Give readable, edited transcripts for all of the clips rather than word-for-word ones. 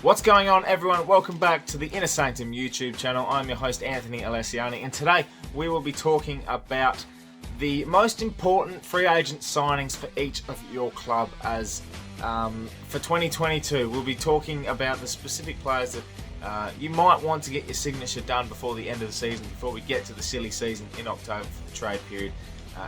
What's going on, everyone? Welcome back to the Inner Sanctum YouTube channel. I'm your host, Anthony Alessiani, and today we will be talking about the most important free agent signings for each of your club as for 2022. We'll be talking about the specific players that you might want to get your signature done before the end of the season, before we get to the silly season in October for the trade period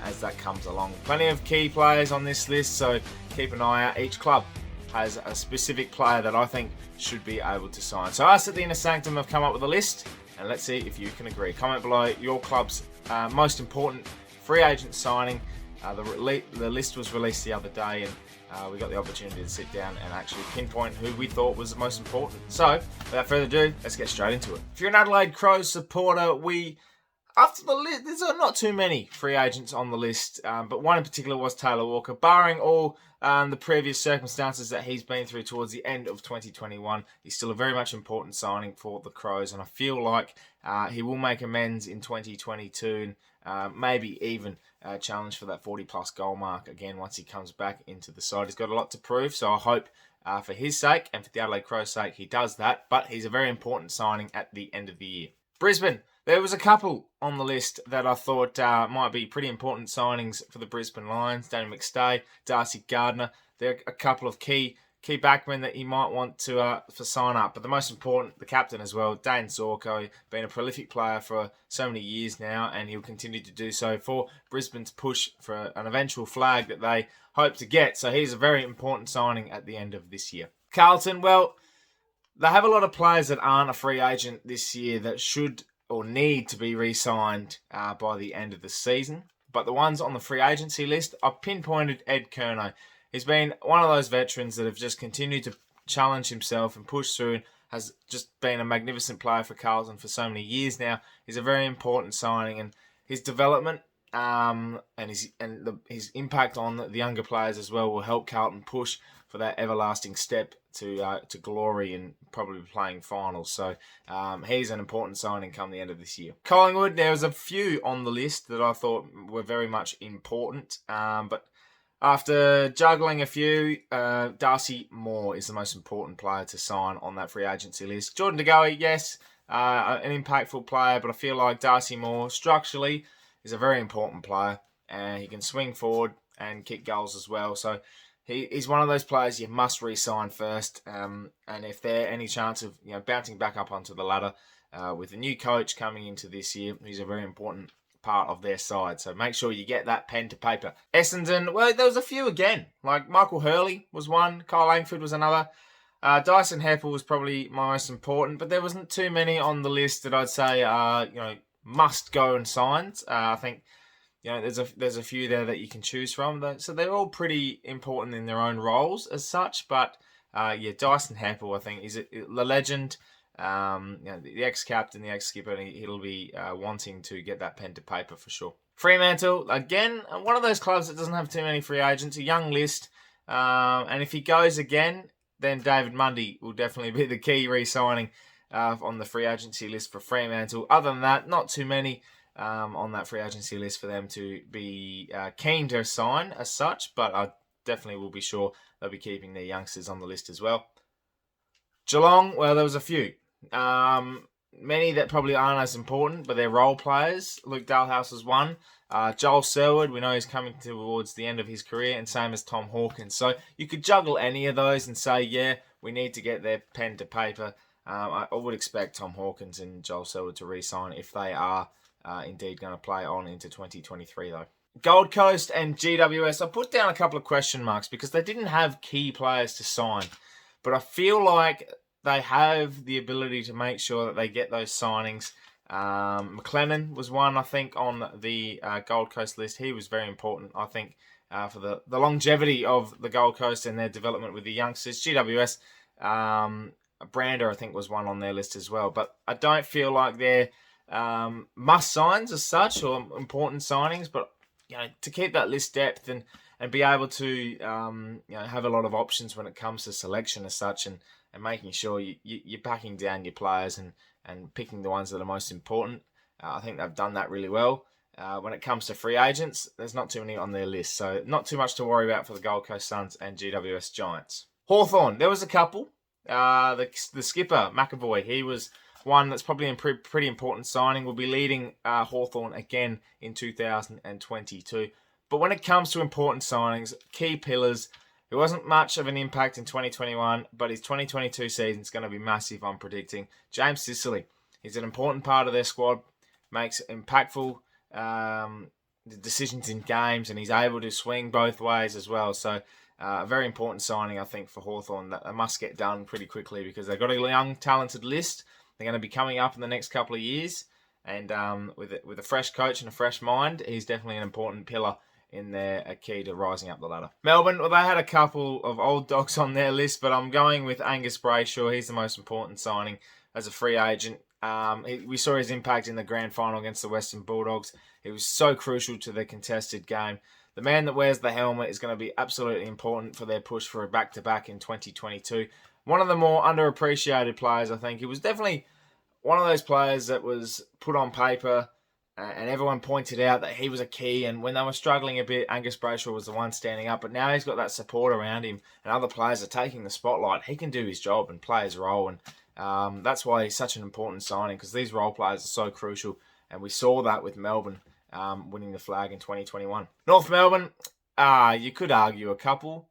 as that comes along. Plenty of key players on this list, so keep an eye out. Each club has a specific player that I think should be able to sign. So us at the Inner Sanctum have come up with a list, and let's see if you can agree. Comment below your club's most important free agent signing. The list was released the other day, and we got the opportunity to sit down and actually pinpoint who we thought was the most important. So, without further ado, let's get straight into it. If you're an Adelaide Crows supporter, after the list, there's not too many free agents on the list, but one in particular was Taylor Walker. Barring all the previous circumstances that he's been through towards the end of 2021, he's still a very much important signing for the Crows, and I feel like he will make amends in 2022 and maybe even challenge for that 40-plus goal mark again once he comes back into the side. He's got a lot to prove, so I hope for his sake and for the Adelaide Crows' sake he does that, but he's a very important signing at the end of the year. Brisbane. There was a couple on the list that I thought might be pretty important signings for the Brisbane Lions. Danny McStay, Darcy Gardner. There are a couple of key backmen that you might want to for sign up. But the most important, the captain as well, Dane Zorko, been a prolific player for so many years now, and he'll continue to do so for Brisbane's push for an eventual flag that they hope to get. So he's a very important signing at the end of this year. Carlton, well, they have a lot of players that aren't a free agent this year that should or need to be re-signed by the end of the season. But the ones on the free agency list, I've pinpointed Ed Curnow. He's been one of those veterans that have just continued to challenge himself and push through and has just been a magnificent player for Carlton for so many years now. He's a very important signing, and his development and his impact on the younger players as well will help Carlton push for that everlasting step to glory and probably playing finals. So he's an important signing come the end of this year. Collingwood, there was a few on the list that I thought were very much important, but after juggling a few, Darcy Moore is the most important player to sign on that free agency list. Jordan De Goey, yes, an impactful player, but I feel like Darcy Moore structurally is a very important player, and he can swing forward and kick goals as well. So he's one of those players you must re-sign first, and if there's any chance of bouncing back up onto the ladder with a new coach coming into this year, he's a very important part of their side. So make sure you get that pen to paper. Essendon, well, there was a few again. Like Michael Hurley was one, Kyle Langford was another. Dyson Heppel was probably my most important, but there wasn't too many on the list that I'd say must go and signs. I think there's a few there that you can choose from. So they're all pretty important in their own roles as such. But Dyson Heppel, I think, is the legend. The ex-captain, the ex-skipper, he'll be wanting to get that pen to paper for sure. Fremantle, again, one of those clubs that doesn't have too many free agents, a young list. And if he goes again, then David Mundy will definitely be the key re-signing on the free agency list for Fremantle. Other than that, not too many on that free agency list for them to be keen to sign as such, but I definitely will be sure they'll be keeping their youngsters on the list as well. Geelong, well, there was a few. Many that probably aren't as important, but they're role players. Luke Dalhouse was one. Joel Selwood, we know he's coming towards the end of his career, and same as Tom Hawkins. So you could juggle any of those and say, yeah, we need to get their pen to paper. I would expect Tom Hawkins and Joel Selwood to re-sign if they are indeed going to play on into 2023, though. Gold Coast and GWS, I put down a couple of question marks because they didn't have key players to sign. But I feel like they have the ability to make sure that they get those signings. McLennan was one, I think, on the Gold Coast list. He was very important, I think, for the longevity of the Gold Coast and their development with the youngsters. GWS, Brander, I think, was one on their list as well. But I don't feel like they're must-signs as such or important signings. But to keep that list depth and be able to have a lot of options when it comes to selection as such, and making sure you're backing down your players and picking the ones that are most important. I think they've done that really well. When it comes to free agents, there's not too many on their list, so not too much to worry about for the Gold Coast Suns and GWS Giants. Hawthorn, there was a couple. The skipper, McAvoy, he was one that's probably a pretty important signing. Will be leading Hawthorn again in 2022. But when it comes to important signings, key pillars, it wasn't much of an impact in 2021, but his 2022 season is going to be massive, I'm predicting. James Sicily, he's an important part of their squad, makes impactful decisions in games, and he's able to swing both ways as well. So a very important signing, I think, for Hawthorn that they must get done pretty quickly because they've got a young, talented list. They're going to be coming up in the next couple of years, and with a fresh coach and a fresh mind, he's definitely an important pillar in their key to rising up the ladder. Melbourne, well, they had a couple of old dogs on their list, but I'm going with Angus Brayshaw. He's the most important signing as a free agent. We saw his impact in the grand final against the Western Bulldogs. He was so crucial to their contested game. The man that wears the helmet is going to be absolutely important for their push for a back-to-back in 2022. One of the more underappreciated players, I think. He was definitely one of those players that was put on paper and everyone pointed out that he was a key. And when they were struggling a bit, Angus Brayshaw was the one standing up. But now he's got that support around him and other players are taking the spotlight. He can do his job and play his role. And that's why he's such an important signing because these role players are so crucial. And we saw that with Melbourne winning the flag in 2021. North Melbourne, you could argue a couple.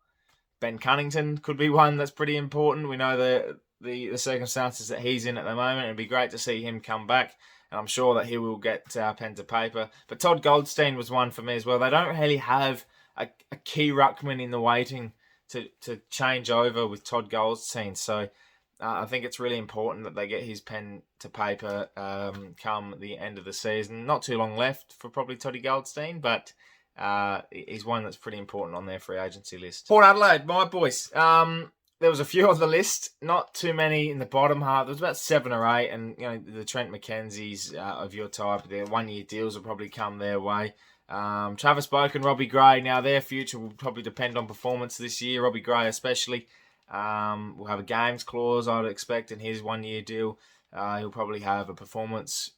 Ben Cunnington could be one that's pretty important. We know the circumstances that he's in at the moment. It'd be great to see him come back. And I'm sure that he will get pen to paper. But Todd Goldstein was one for me as well. They don't really have a key ruckman in the waiting to change over with Todd Goldstein. So I think it's really important that they get his pen to paper come the end of the season. Not too long left for probably Toddy Goldstein, but he's one that's pretty important on their free agency list. Port Adelaide, my boys. There was a few on the list, not too many in the bottom half. There was about 7 or 8, and the Trent McKenzies of your type, their 1-year deals will probably come their way. Travis Boak and Robbie Gray, now their future will probably depend on performance this year. Robbie Gray especially. Will have a games clause, I'd expect, in his 1-year deal. He'll probably have a performance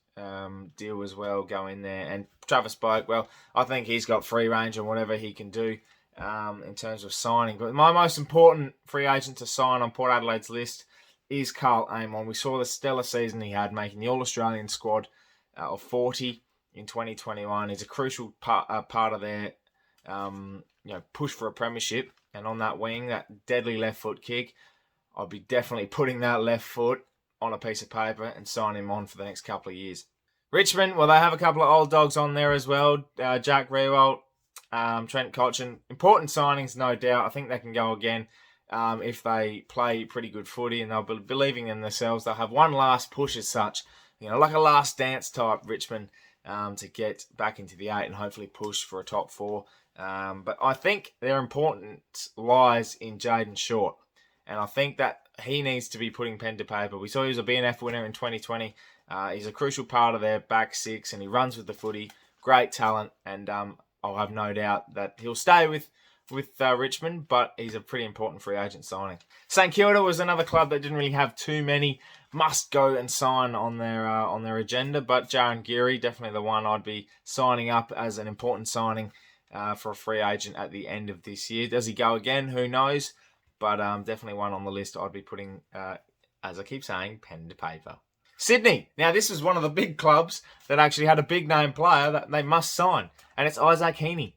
deal as well go in there. And Travis Boak, well, I think he's got free range on whatever he can do in terms of signing. But my most important free agent to sign on Port Adelaide's list is Carl Amon. We saw the stellar season he had, making the All-Australian squad of 40 in 2021. He's a crucial part of their push for a premiership. And on that wing, that deadly left foot kick, I'll be definitely putting that left foot on a piece of paper and signing him on for the next couple of years. Richmond, well, they have a couple of old dogs on there as well. Jack Riewoldt, Trent Cotchin. Important signings, no doubt. I think they can go again if they play pretty good footy and they'll be believing in themselves. They'll have one last push as such, like a last dance type Richmond to get back into the 8 and hopefully push for a top 4. But I think their importance lies in Jaden Short. And I think that he needs to be putting pen to paper. We saw he was a BNF winner in 2020. He's a crucial part of their back 6 and he runs with the footy. Great talent. And I'll have no doubt that he'll stay with Richmond, but he's a pretty important free agent signing. St Kilda was another club that didn't really have too many must go and sign on their agenda, but Jaron Geary, definitely the one I'd be signing up as an important signing for a free agent at the end of this year. Does he go again? Who knows? But definitely one on the list I'd be putting, as I keep saying, pen to paper. Sydney. Now, this is one of the big clubs that actually had a big name player that they must sign, and it's Isaac Heaney.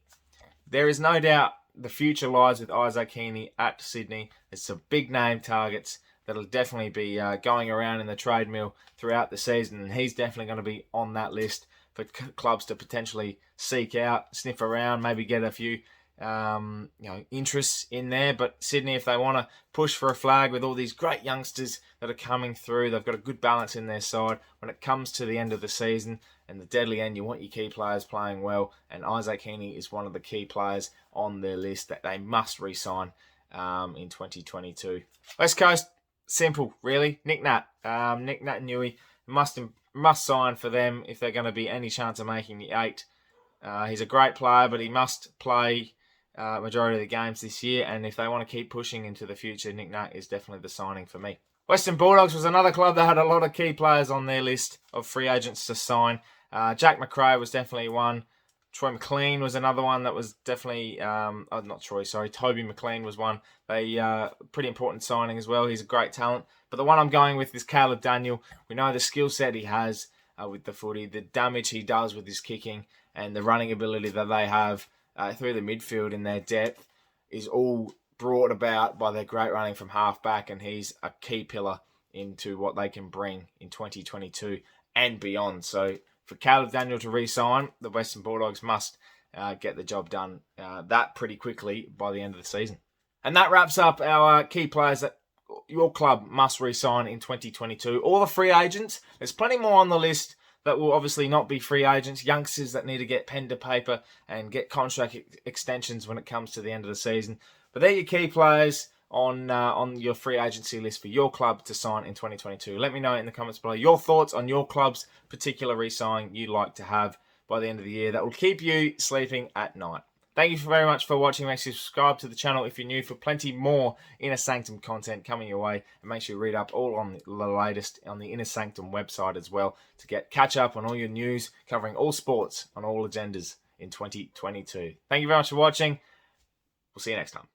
There is no doubt the future lies with Isaac Heaney at Sydney. There's some big name targets that'll definitely be going around in the trade mill throughout the season, and he's definitely going to be on that list for clubs to potentially seek out, sniff around, maybe get a few interests in there. But Sydney, if they want to push for a flag with all these great youngsters that are coming through, they've got a good balance in their side. When it comes to the end of the season and the deadly end, you want your key players playing well, and Isaac Heaney is one of the key players on their list that they must re-sign in 2022. West Coast, simple, really. Nick Nat and Newey must sign for them if they're going to be any chance of making the 8. He's a great player, but he must play majority of the games this year, and if they want to keep pushing into the future, Nick Nat is definitely the signing for me. Western Bulldogs was another club that had a lot of key players on their list of free agents to sign. Jack McRae was definitely one. Troy McLean was another one that was definitely, not Troy, sorry, Toby McLean was one. Pretty important signing as well. He's a great talent. But the one I'm going with is Caleb Daniel. We know the skill set he has with the footy, the damage he does with his kicking, and the running ability that they have through the midfield in their depth is all brought about by their great running from half back, and he's a key pillar into what they can bring in 2022 and beyond. So for Caleb Daniel to re-sign, the Western Bulldogs must get the job done that pretty quickly by the end of the season. And that wraps up our key players that your club must re-sign in 2022. All the free agents, there's plenty more on the list that will obviously not be free agents, youngsters that need to get pen to paper and get contract extensions when it comes to the end of the season. But they're your key players on your free agency list for your club to sign in 2022. Let me know in the comments below your thoughts on your club's particular re-signing you'd like to have by the end of the year that will keep you sleeping at night. Thank you very much for watching. Make sure you subscribe to the channel if you're new for plenty more Inner Sanctum content coming your way. And make sure you read up all on the latest on the Inner Sanctum website as well to catch up on all your news covering all sports on all agendas in 2022. Thank you very much for watching. We'll see you next time.